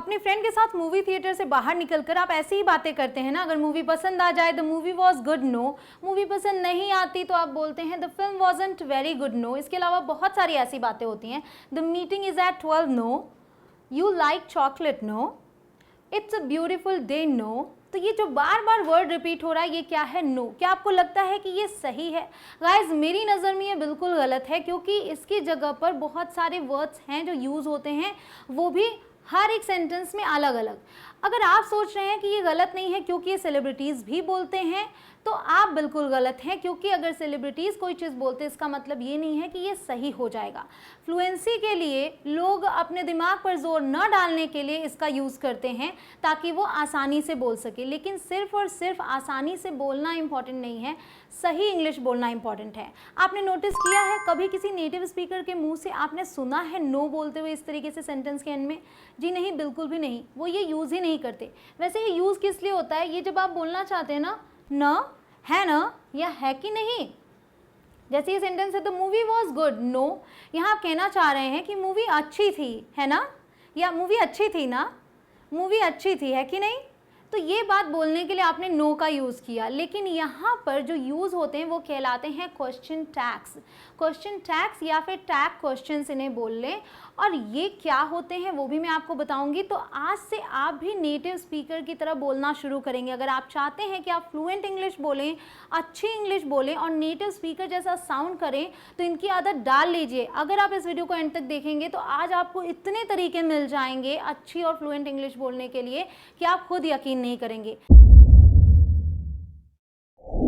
अपने फ्रेंड के साथ मूवी थिएटर से बाहर निकलकर आप ऐसी ही बातें करते हैं ना, अगर मूवी पसंद आ जाए the movie was good, no. Movie पसंद नहीं आती तो आप बोलते हैं the film wasn't very good, no. इसके अलावा बहुत सारी ऐसी बातें होती हैं, the meeting is at 12, no. You like chocolate, no. It's a beautiful day, no. तो ये जो बार बार वर्ड रिपीट हो रहा है ये क्या है? नो। क्या आपको लगता है कि ये सही है? गाइज मेरी नज़र में ये बिल्कुल गलत है, क्योंकि इसकी जगह पर बहुत सारे वर्ड्स हैं जो यूज़ होते हैं, वो भी हर एक सेंटेंस में अलग अलग। अगर आप सोच रहे हैं कि ये गलत नहीं है क्योंकि ये सेलिब्रिटीज़ भी बोलते हैं, तो आप बिल्कुल गलत हैं, क्योंकि अगर सेलिब्रिटीज़ कोई चीज़ बोलते हैं इसका मतलब ये नहीं है कि ये सही हो जाएगा। फ्लुएंसी के लिए लोग अपने दिमाग पर जोर न डालने के लिए इसका यूज़ करते हैं ताकि वो आसानी से बोल सके, लेकिन सिर्फ और सिर्फ आसानी से बोलना इम्पॉर्टेंट नहीं है, सही इंग्लिश बोलना इम्पॉर्टेंट है। आपने नोटिस किया है कभी किसी नेटिव स्पीकर के मुंह से आपने सुना है नो बोलते हुए इस तरीके से सेंटेंस के एंड में? जी नहीं, बिल्कुल भी नहीं, वो ये यूज़ ही नहीं करते। वैसे ये यूज़ किस लिए होता है? ये जब आप बोलना चाहते हैं ना, न है ना या है कि नहीं, जैसे ये सेंटेंस है the movie was good, no. यहाँ आप कहना चाह रहे हैं कि मूवी अच्छी थी, है ना, या मूवी अच्छी थी ना, मूवी अच्छी थी, है कि नहीं। तो ये बात बोलने के लिए आपने नो का यूज़ किया, लेकिन यहाँ पर जो यूज़ होते हैं वो कहलाते हैं क्वेश्चन टैग्स। क्वेश्चन टैग्स या फिर टैग क्वेश्चंस इन्हें बोल लें, और ये क्या होते हैं वो भी मैं आपको बताऊंगी। तो आज से आप भी नेटिव स्पीकर की तरह बोलना शुरू करेंगे। अगर आप चाहते हैं कि आप फ्लुएंट इंग्लिश बोलें, अच्छी इंग्लिश बोलें और नेटिव स्पीकर जैसा साउंड करें, तो इनकी आदत डाल लीजिए। अगर आप इस वीडियो को एंड तक देखेंगे तो आज आपको इतने तरीके मिल जाएंगे अच्छी और फ्लुएंट इंग्लिश बोलने के लिए कि आप खुद यकीन नहीं करेंगे।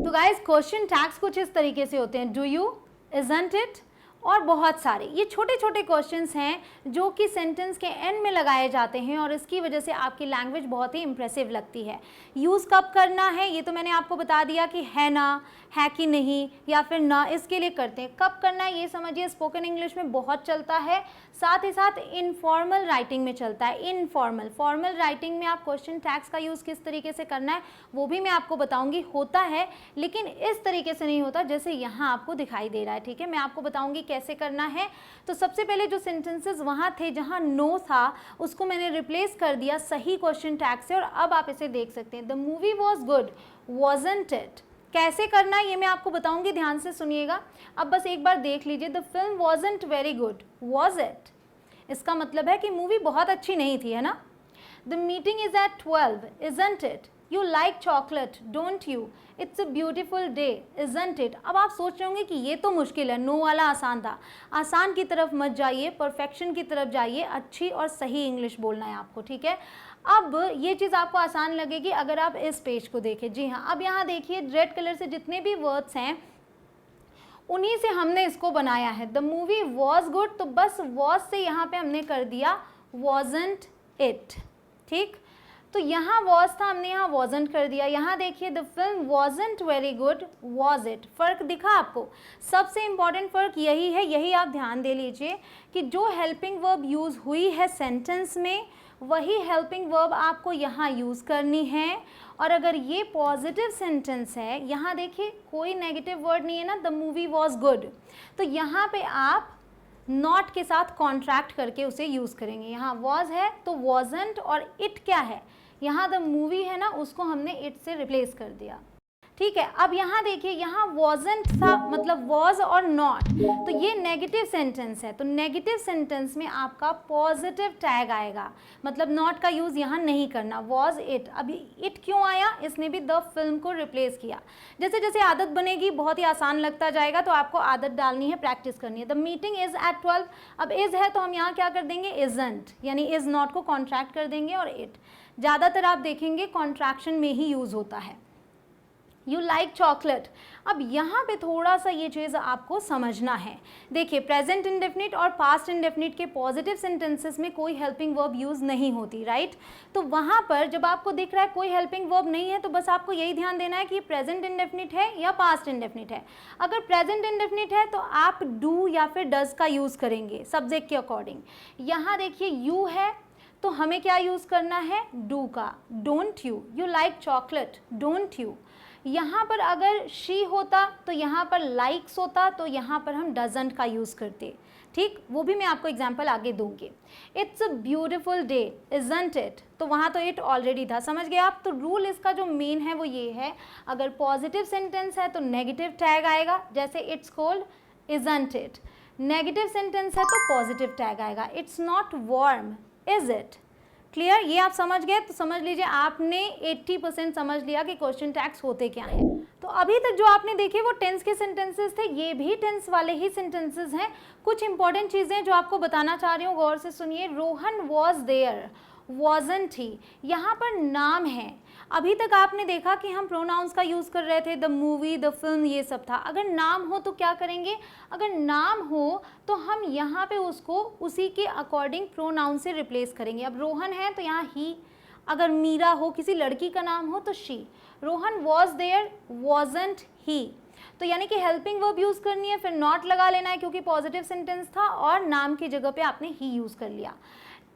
तो गाइस क्वेश्चन टैग्स कुछ इस तरीके से होते हैं, डू यू, इजंट इट, और बहुत सारे ये छोटे छोटे क्वेश्चंस हैं जो कि सेंटेंस के एंड में लगाए जाते हैं, और इसकी वजह से आपकी लैंग्वेज बहुत ही इंप्रेसिव लगती है। यूज़ कब करना है ये तो मैंने आपको बता दिया कि है ना, है कि नहीं, या फिर ना, इसके लिए करते हैं। कब करना है ये समझिए, स्पोकन इंग्लिश में बहुत चलता है, साथ ही साथ इनफॉर्मल राइटिंग में चलता है। इनफॉर्मल, फॉर्मल राइटिंग में आप क्वेश्चन टैग्स का यूज़ किस तरीके से करना है वो भी मैं आपको बताऊंगी। होता है लेकिन इस तरीके से नहीं होता जैसे यहाँ आपको दिखाई दे रहा है, ठीक है। मैं आपको बताऊंगी कैसे करना है। तो सबसे पहले जो सेंटेंसेस वहाँ थे जहाँ नो था उसको मैंने रिप्लेस कर दिया सही क्वेश्चन टैग से, और अब आप इसे देख सकते हैं। The movie was good, wasn't it. कैसे करना है ये मैं आपको बताऊंगी, ध्यान से सुनिएगा। अब बस एक बार देख लीजिए, the film wasn't very good, was it. इसका मतलब है कि मूवी बहुत अच्छी नहीं थी, है ना। The meeting is at 12, isn't it. You like chocolate, don't you. It's a beautiful day, isn't it. अब आप सोच रहे होंगे कि ये तो मुश्किल है, नो वाला आसान था। आसान की तरफ मत जाइए, परफेक्शन की तरफ जाइए। अच्छी और सही इंग्लिश बोलना है आपको, ठीक है। अब ये चीज़ आपको आसान लगेगी अगर आप इस पेज को देखें। जी हाँ, अब यहाँ देखिए रेड कलर से जितने भी वर्ड्स हैं उन्हीं से हमने इसको बनाया है। द मूवी वॉज गुड, तो बस वॉज से यहाँ पे हमने कर दिया वॉजंट इट, ठीक। तो यहाँ वॉज था, हमने यहाँ वॉजंट कर दिया। यहाँ देखिए the film wasn't very good, was it. फ़र्क दिखा आपको? सबसे इम्पॉर्टेंट फ़र्क यही है, यही आप ध्यान दे लीजिए कि जो हेल्पिंग वर्ब यूज़ हुई है सेंटेंस में वही हेल्पिंग वर्ब आपको यहाँ यूज़ करनी है। और अगर ये पॉजिटिव सेंटेंस है, यहाँ देखिए कोई नेगेटिव वर्ड नहीं है ना, द मूवी वॉज गुड, तो यहाँ पे आप नॉट के साथ कॉन्ट्रैक्ट करके उसे यूज़ करेंगे। यहाँ वॉज है तो वॉजंट, और इट क्या है, यहाँ द मूवी है ना, उसको हमने इट से रिप्लेस कर दिया, ठीक है। अब यहाँ देखिए, यहाँ वॉजंट था मतलब वॉज और नॉट, तो ये नेगेटिव सेंटेंस है, तो नेगेटिव सेंटेंस में आपका पॉजिटिव टैग आएगा, मतलब नॉट का यूज़ यहाँ नहीं करना। वॉज इट, अभी इट क्यों आया, इसने भी द फिल्म को रिप्लेस किया। जैसे जैसे आदत बनेगी बहुत ही आसान लगता जाएगा, तो आपको आदत डालनी है, प्रैक्टिस करनी है। द मीटिंग इज़ एट 12, अब इज़ है तो हम यहाँ क्या कर देंगे, इजंट, यानी इज़ नॉट को कॉन्ट्रैक्ट कर देंगे, और इट ज़्यादातर आप देखेंगे कॉन्ट्रैक्शन में ही यूज़ होता है। यू लाइक चॉकलेट, अब यहाँ पे थोड़ा सा ये चीज़ आपको समझना है। देखिए प्रेजेंट इंडेफिनिट और पास्ट इंडेफिनिट के पॉजिटिव सेंटेंसेस में कोई हेल्पिंग वर्ब यूज़ नहीं होती, राइट। तो वहाँ पर जब आपको दिख रहा है कोई हेल्पिंग वर्ब नहीं है, तो बस आपको यही ध्यान देना है कि प्रेजेंट इंडेफिनिट है या पास्ट इंडेफिनिट है। अगर प्रेजेंट इंडेफिनिट है तो आप डू या फिर डज का यूज़ करेंगे सब्जेक्ट के अकॉर्डिंग। यहाँ देखिए यू है तो हमें क्या यूज़ करना है, डू का। Don't you, you like chocolate, don't you. यहाँ पर अगर शी होता तो यहाँ पर लाइक्स होता, तो यहाँ पर हम डजंट का यूज़ करते, ठीक, वो भी मैं आपको एग्जाम्पल आगे दूंगी। It's a beautiful day isn't it, तो वहाँ तो इट ऑलरेडी था, समझ गए आप। तो रूल इसका जो मेन है वो ये है, अगर पॉजिटिव सेंटेंस है तो नेगेटिव टैग आएगा, जैसे it's cold isn't it. Negative sentence है तो पॉजिटिव टैग आएगा, it's not warm is it. Clear, ये आप समझ गए। तो समझ लीजिए आपने 80% समझ लिया कि क्वेश्चन टैग्स होते क्या हैं। तो अभी तक जो आपने देखे वो टेंस के सेंटेंसेस थे, ये भी टेंस वाले ही सेंटेंसेस हैं। कुछ इंपॉर्टेंट चीज़ें जो आपको बताना चाह रही हूँ, गौर से सुनिए। रोहन वॉज देयर, वॉजंट ही, यहाँ पर नाम है। अभी तक आपने देखा कि हम प्रोनाउंस का यूज़ कर रहे थे, द मूवी, द फिल्म, ये सब था। अगर नाम हो तो क्या करेंगे, अगर नाम हो तो हम यहाँ पे उसको उसी के अकॉर्डिंग प्रोनाउन से रिप्लेस करेंगे। अब रोहन है तो यहाँ ही, अगर मीरा हो, किसी लड़की का नाम हो तो she. Rohan was there, wasn't he, तो यानी कि हेल्पिंग वर्ब यूज़ करनी है, फिर नॉट लगा लेना है क्योंकि पॉजिटिव सेंटेंस था, और नाम की जगह पे आपने ही यूज़ कर लिया।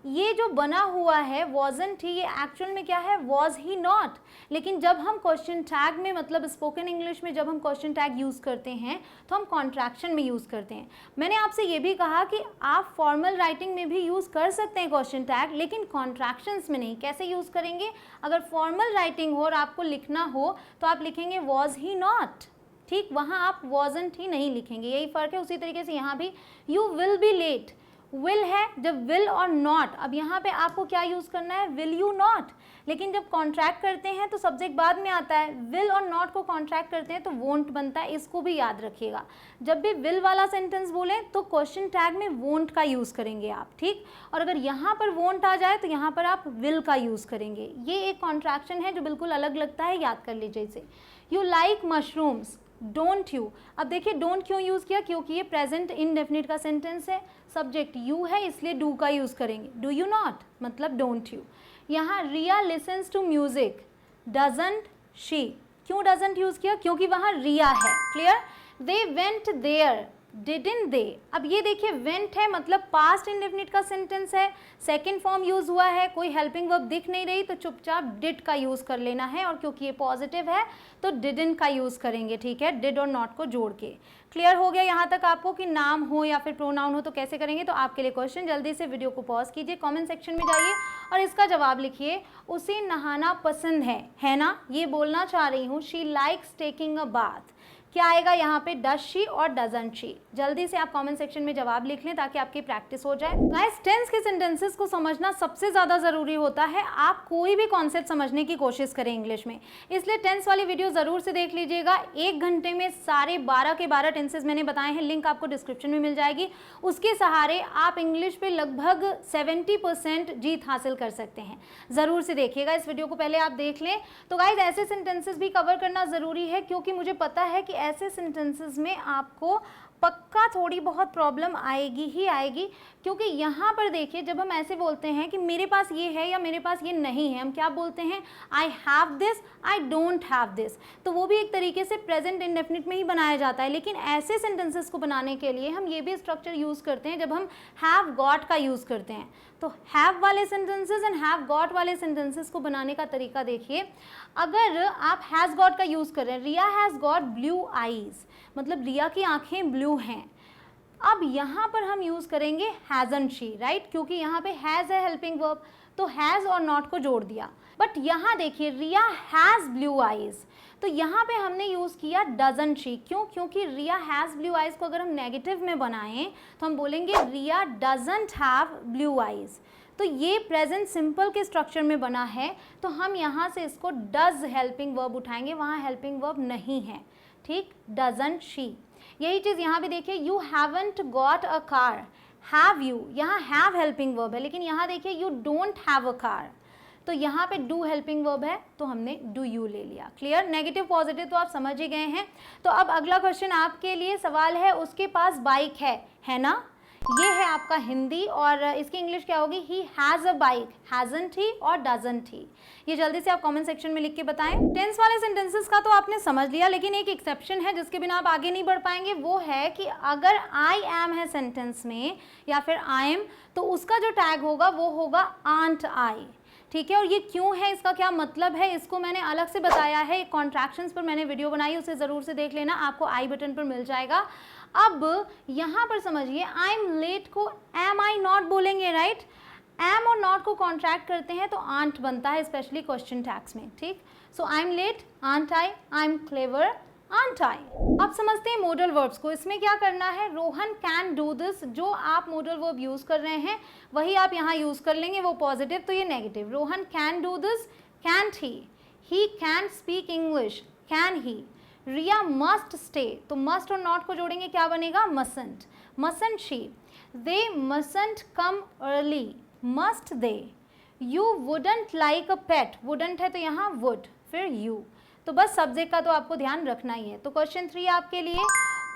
ये जो बना हुआ है वॉजंट ही, ये एक्चुअल में क्या है, वॉज ही नॉट। लेकिन जब हम क्वेश्चन टैग में, मतलब स्पोकन इंग्लिश में जब हम क्वेश्चन टैग यूज़ करते हैं तो हम कॉन्ट्रैक्शन में यूज़ करते हैं। मैंने आपसे ये भी कहा कि आप फॉर्मल राइटिंग में भी यूज़ कर सकते हैं क्वेश्चन टैग, लेकिन कॉन्ट्रैक्शंस में नहीं। कैसे यूज़ करेंगे, अगर फॉर्मल राइटिंग हो और आपको लिखना हो तो आप लिखेंगे वॉज ही नॉट, ठीक, वहाँ आप वॉजंट ही नहीं लिखेंगे, यही फ़र्क है। उसी तरीके से यहाँ भी you will be late, will है, जब विल और नॉट, अब यहाँ पे आपको क्या यूज़ करना है, विल यू नॉट। लेकिन जब कॉन्ट्रैक्ट करते हैं तो सब्जेक्ट बाद में आता है, विल और नॉट को कॉन्ट्रैक्ट करते हैं तो वोंट बनता है, इसको भी याद रखिएगा। जब भी विल वाला सेंटेंस बोलें तो क्वेश्चन टैग में वोंट का यूज़ करेंगे आप, ठीक। और अगर यहाँ पर वोंट आ जाए तो यहाँ पर आप विल का यूज़ करेंगे। ये एक कॉन्ट्रैक्शन है जो बिल्कुल अलग लगता है, याद कर लीजिए इसे। You like mushrooms, don't you. अब देखिए डोंट क्यों यूज़ किया, क्योंकि ये प्रेजेंट इंडेफिनिट का सेंटेंस है, सब्जेक्ट यू है, इसलिए डू का यूज़ करेंगे। डू यू नॉट मतलब डोंट यू। यहाँ Riya listens to music, doesn't she, क्यों डजंट यूज़ किया, क्योंकि वहाँ रिया है। Clear, they went there, didn't they. अब ये देखिए वेंट है मतलब पास्ट इंडेफिनिट का सेंटेंस है, सेकंड फॉर्म यूज़ हुआ है, कोई हेल्पिंग वर्ब दिख नहीं रही तो चुपचाप डिड का यूज़ कर लेना है, और क्योंकि ये पॉजिटिव है तो डिडंट का यूज़ करेंगे, ठीक है, डिड और नॉट को जोड़ के। क्लियर हो गया यहाँ तक आपको कि नाम हो या फिर प्रोनाउन हो तो कैसे करेंगे। तो आपके लिए क्वेश्चन, जल्दी से वीडियो को पॉज कीजिए, कमेंट सेक्शन में जाइए और इसका जवाब लिखिए। उसे नहाना पसंद है ना, ये बोलना चाह रही हूँ। She likes taking a bath, क्या आएगा यहाँ पे, डज शी और डजंट शी। जल्दी से आप कमेंट सेक्शन में जवाब लिख लें ताकि आपकी प्रैक्टिस हो जाए। गाइस, टेंस के सेंटेंसेस को समझना सबसे ज़्यादा ज़रूरी होता है। आप कोई भी कॉन्सेप्ट समझने की कोशिश करें इंग्लिश में, इसलिए टेंस वाली वीडियो ज़रूर से देख लीजिएगा। 1 घंटे में सारे 12 के 12 टेंसेज मैंने बताए हैं, लिंक आपको डिस्क्रिप्शन में मिल जाएगी। उसके सहारे आप इंग्लिश पे लगभग 70% जीत हासिल कर सकते हैं। ज़रूर से देखिएगा इस वीडियो को, पहले आप देख लें। तो गाइस, ऐसे सेंटेंसेस भी कवर करना ज़रूरी है, क्योंकि मुझे पता है कि ऐसे सेंटेंसेस में आपको पक्का थोड़ी बहुत प्रॉब्लम आएगी ही आएगी। क्योंकि यहाँ पर देखिए, जब हम ऐसे बोलते हैं कि मेरे पास ये है या मेरे पास ये नहीं है, हम क्या बोलते हैं, I have this, I don't have this, तो वो भी एक तरीके से प्रेजेंट इंडेफिनिट में ही बनाया जाता है। लेकिन ऐसे सेंटेंसेस को बनाने के लिए हम ये भी स्ट्रक्चर यूज़ करते हैं जब हम हैव गॉट का यूज़ करते हैं। तो हैव वाले सेंटेंसेस एंड हैव गॉट वाले सेंटेंसेस को बनाने का तरीका देखिए। अगर आप हैज़ गॉट का यूज़ कर रहे हैं, रिया हैज़ गॉट ब्लू आईज, मतलब रिया की आंखें ब्लू हैं। अब यहाँ पर हम यूज़ करेंगे हैज़न्ट शी, राइट, क्योंकि यहाँ पे हैज़ है हेल्पिंग वर्ब, तो हैज़ और नॉट को जोड़ दिया। बट यहाँ देखिए रिया हैज़ ब्लू आईज, तो यहाँ पे हमने यूज़ किया डजंट शी। क्यों, क्योंकि रिया हैज़ ब्लू आईज को अगर हम नेगेटिव में बनाएं तो हम बोलेंगे रिया डजंट हैव ब्लू आईज। तो ये प्रेजेंट सिंपल के स्ट्रक्चर में बना है, तो हम यहाँ से इसको डज हेल्पिंग वर्ब उठाएंगे, वहाँ हेल्पिंग वर्ब नहीं है, ठीक, डजंट शी। यही चीज़ यहाँ भी देखिए, you haven't got a car, have you, यहाँ हैव हेल्पिंग वर्ब है, लेकिन यहाँ देखिए you don't have a car, तो यहाँ पे डू हेल्पिंग वर्ब है तो हमने डू यू ले लिया। क्लियर, नेगेटिव पॉजिटिव तो आप समझ ही गए हैं। तो अब अगला क्वेश्चन आपके लिए सवाल है, उसके पास बाइक है ना, ये है आपका हिंदी, और इसकी इंग्लिश क्या होगी, ही हैज़ अ बाइक, हैज़न्ट ही और डजंट ही। ये जल्दी से आप कमेंट सेक्शन में लिख के बताएं। टेंस वाले सेंटेंसेस का तो आपने समझ लिया, लेकिन एक एक्सेप्शन है जिसके बिना आप आगे नहीं बढ़ पाएंगे। वो है कि अगर आई एम है सेंटेंस में या फिर आई एम, तो उसका जो टैग होगा वो होगा आंट आई, ठीक है। और ये क्यों है, इसका क्या मतलब है, इसको मैंने अलग से बताया है, कॉन्ट्रैक्शंस पर मैंने वीडियो बनाई, उसे ज़रूर से देख लेना, आपको आई बटन पर मिल जाएगा। अब यहाँ पर समझिए आई एम लेट को एम आई नॉट बोलेंगे, राइट। एम और नॉट को कॉन्ट्रैक्ट करते हैं तो आंट बनता है, स्पेशली क्वेश्चन टैग्स में, ठीक। So I am late, aren't I am clever, aren't I. अब समझते हैं मोडल वर्ब्स को। इसमें क्या करना है, रोहन कैन डू दिस, जो आप मोडल वर्ब यूज कर रहे हैं वही आप यहाँ यूज कर लेंगे, वो पॉजिटिव तो ये negative. Rohan can do this, can't he can speak English, can he. Riya must stay, तो मस्ट और नॉट को जोड़ेंगे क्या बनेगा, mustn't, mustn't she. They mustn't come early, must they. You wouldn't like a pet, wouldn't है तो यहाँ वुड, फिर यू। तो बस सब्जेक्ट का तो आपको ध्यान रखना ही है। तो क्वेश्चन 3 आपके लिए,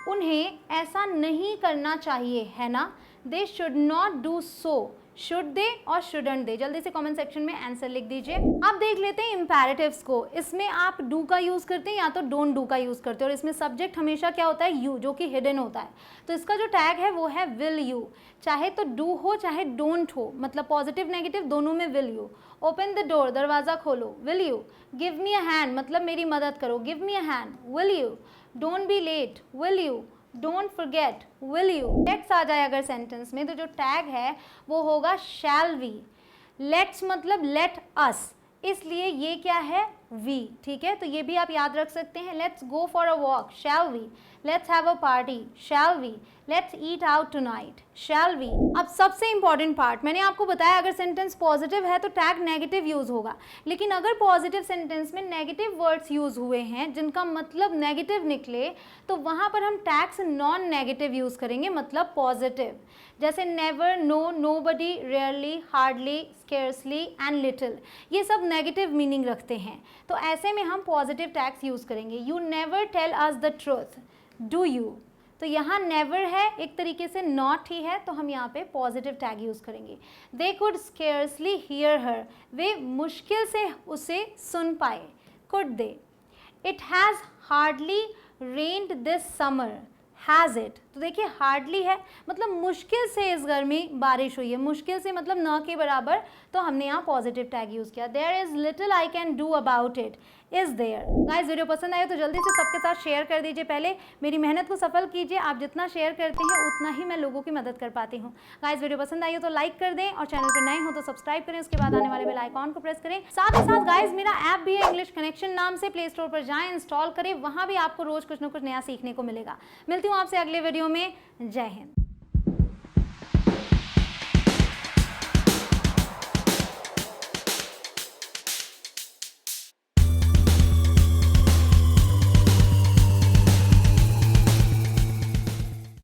उन्हें ऐसा नहीं करना चाहिए, है ना। They should not do so, should they और शुडंट दे। जल्दी से कमेंट सेक्शन में आंसर लिख दीजिए। अब देख लेते हैं इम्पेरेटिव्स को। इसमें आप डू का यूज़ करते हैं या तो डोंट डू का यूज़ करते हैं, और इसमें सब्जेक्ट हमेशा क्या होता है, यू, जो कि हिडन होता है। तो इसका जो टैग है वो है विल यू, चाहे तो डू हो चाहे डोंट हो, मतलब पॉजिटिव नेगेटिव दोनों में will you. Open the door, दरवाज़ा खोलो, will you. Give me a hand, मतलब मेरी मदद करो, give me a hand, will you. Don't be late, will you. Don't forget, will you. Let's आ जाए अगर सेंटेंस में, तो जो टैग है वो होगा शैल वी। लेट्स मतलब लेट अस, इसलिए ये क्या है, वी, ठीक है। तो ये भी आप याद रख सकते हैं। Let's go for a walk, shall we. Let's have a party, shall we. Let's eat out tonight, shall we. अब सबसे इंपॉर्टेंट पार्ट, मैंने आपको बताया अगर सेंटेंस पॉजिटिव है तो टैग नेगेटिव यूज होगा, लेकिन अगर पॉजिटिव सेंटेंस में नेगेटिव वर्ड्स यूज हुए हैं जिनका मतलब नेगेटिव निकले, तो वहां पर हम टैग्स नॉन नेगेटिव यूज करेंगे, मतलब पॉजिटिव। जैसे never, no, nobody, rarely, hardly, scarcely and little, ये सब नेगेटिव मीनिंग रखते हैं, तो ऐसे में हम पॉजिटिव टैग्स यूज करेंगे। You never tell us the truth, do you. तो यहाँ नेवर है, एक तरीके से नॉट ही है, तो हम यहाँ पे पॉजिटिव टैग यूज करेंगे। दे कुड स्केर्सली हियर हर, वे मुश्किल से उसे सुन पाए, could they. It has hardly rained this summer, has it. तो देखिए हार्डली है मतलब मुश्किल से इस गर्मी बारिश हुई है, मुश्किल से मतलब न के बराबर, तो हमने यहाँ पॉजिटिव टैग यूज़ किया। There is little I can do about it, is there. Guys video पसंद आए तो जल्दी से सबके साथ शेयर कर दीजिए। पहले मेरी मेहनत को सफल कीजिए, आप जितना शेयर करते हैं उतना ही मैं लोगों की मदद कर पाती हूँ। गाइस वीडियो पसंद आई हो तो लाइक कर दें, और चैनल पर नए हो तो सब्सक्राइब करें, उसके बाद आने वाले बेल आइकॉन को प्रेस करें। साथ ही साथ गाइस मेरा ऐप भी है इंग्लिश कनेक्शन नाम से, प्ले स्टोर पर जाएँ, इंस्टॉल करें, वहाँ भी आपको रोज़ कुछ ना कुछ नया सीखने को मिलेगा। मिलती हूँ आपसे अगले वीडियो में। जय हिंद।